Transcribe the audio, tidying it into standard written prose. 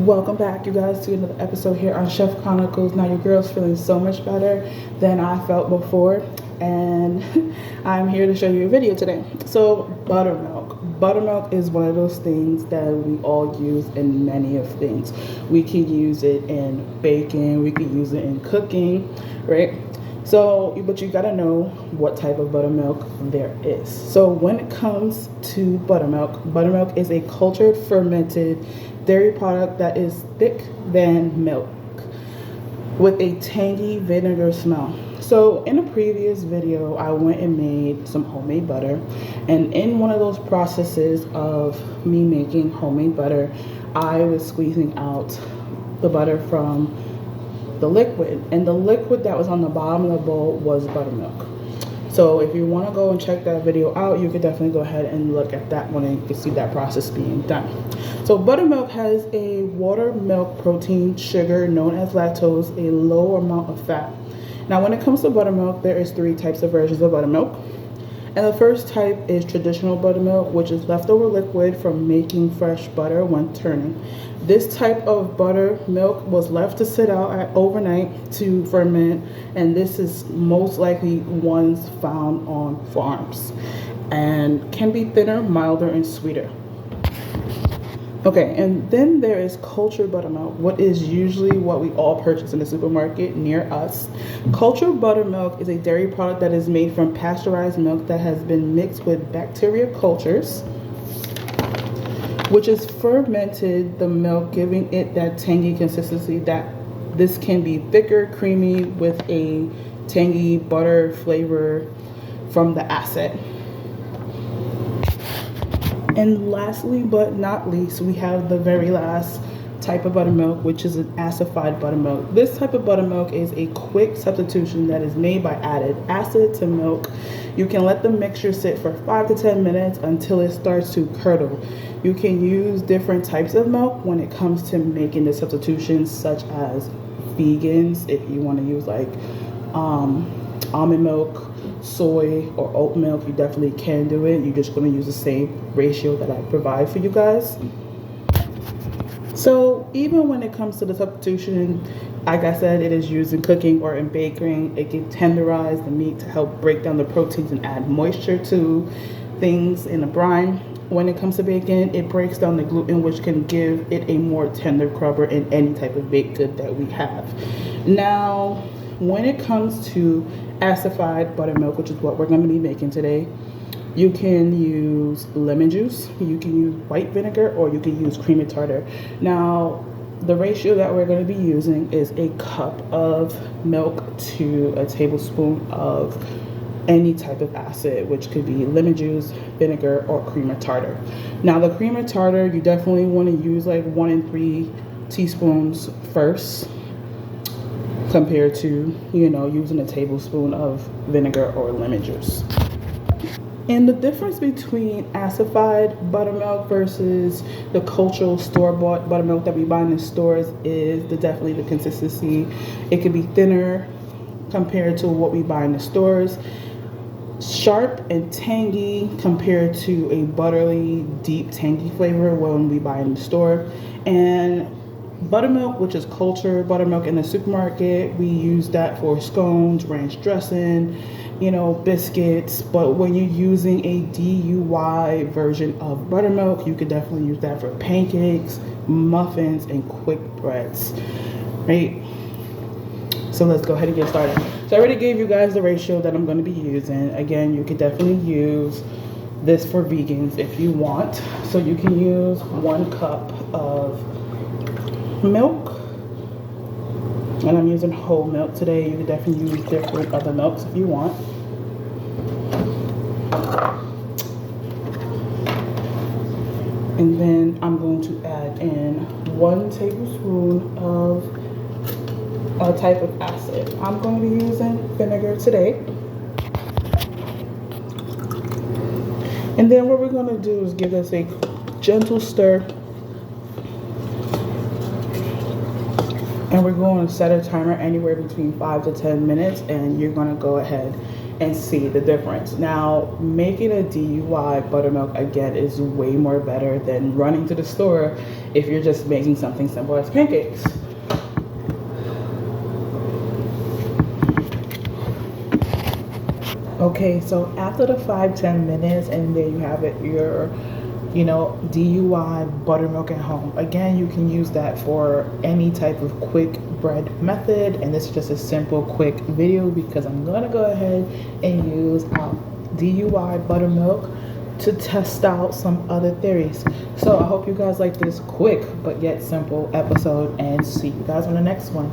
Welcome back, you guys, to another episode here on Chef Chronicles. Now, your girl's feeling so much better than I felt before, and I'm here to show you a video today. So, buttermilk. Buttermilk is one of those things that we all use in many of things. We can use it in baking, we can use it in cooking, right? So, but you gotta know what type of buttermilk there is. So, when it comes to buttermilk is a cultured fermented dairy product that is thick than milk with a tangy vinegar smell. So in a previous video, I went and made some homemade butter, and in one of those processes of me making homemade butter, I was squeezing out the butter from the liquid, and the liquid that was on the bottom of the bowl was buttermilk. So if you want to go and check that video out, you could definitely go ahead and look at that one, and you can see that process being done. So buttermilk has a water milk protein sugar known as lactose, a low amount of fat. Now when it comes to buttermilk, there is 3 types of versions of buttermilk. And the first type is traditional buttermilk, which is leftover liquid from making fresh butter when turning. This type of buttermilk was left to sit out overnight to ferment, and this is most likely ones found on farms and can be thinner, milder, and sweeter. Okay, and then there is cultured buttermilk, what is usually what we all purchase in the supermarket near us. Cultured buttermilk is a dairy product that is made from pasteurized milk that has been mixed with bacteria cultures, which is fermented the milk, giving it that tangy consistency. That this can be thicker, creamy, with a tangy butter flavor from the acid. And lastly but not least, we have the very last type of buttermilk, which is an acidified buttermilk. This type of buttermilk is a quick substitution that is made by added acid to milk. You can let the mixture sit for 5 to 10 minutes until it starts to curdle. You can use different types of milk when it comes to making the substitutions, such as vegans, if you want to use like almond milk, soy, or oat milk, you definitely can do it. You're just going to use the same ratio that I provide for you guys. So even when it comes to the substitution, like I said, it is used in cooking or in baking. It can tenderize the meat to help break down the proteins and add moisture to things in a brine. When it comes to bacon, it breaks down the gluten, which can give it a more tender crumble in any type of baked good that we have. Now, when it comes to acidified buttermilk, which is what we're going to be making today, you can use lemon juice, you can use white vinegar, or you can use cream tartar. Now, the ratio that we're going to be using is a cup of milk to a tablespoon of any type of acid, which could be lemon juice, vinegar, or cream tartar. Now, the cream tartar, you definitely want to use like 1 3 teaspoons first, compared to, using a tablespoon of vinegar or lemon juice. And the difference between acidified buttermilk versus the cultural store-bought buttermilk that we buy in the stores is definitely the consistency. It can be thinner compared to what we buy in the stores, sharp and tangy compared to a buttery, deep, tangy flavor when we buy in the store. And buttermilk, which is cultured buttermilk in the supermarket, we use that for scones, ranch dressing, biscuits. But when you're using a DIY version of buttermilk, you could definitely use that for pancakes, muffins, and quick breads, right? So let's go ahead and get started. So I already gave you guys the ratio that I'm going to be using. Again, you could definitely use this for vegans if you want. So you can use 1 cup of milk, and I'm using whole milk today. You can definitely use different other milks if you want. And then I'm going to add in 1 tablespoon of a type of acid. I'm going to be using vinegar today. And then what we're going to do is give this a gentle stir. And we're going to set a timer anywhere between 5 to 10 minutes, and you're going to go ahead and see the difference. Now, making a DUI buttermilk again is way more better than running to the store if you're just making something simple as pancakes. Okay, so after the 5-10 minutes, and there you have it, your DUI buttermilk at home. Again, you can use that for any type of quick bread method, and this is just a simple quick video because I'm gonna go ahead and use DUI buttermilk to test out some other theories. So I hope you guys like this quick but yet simple episode, and see you guys on the next one.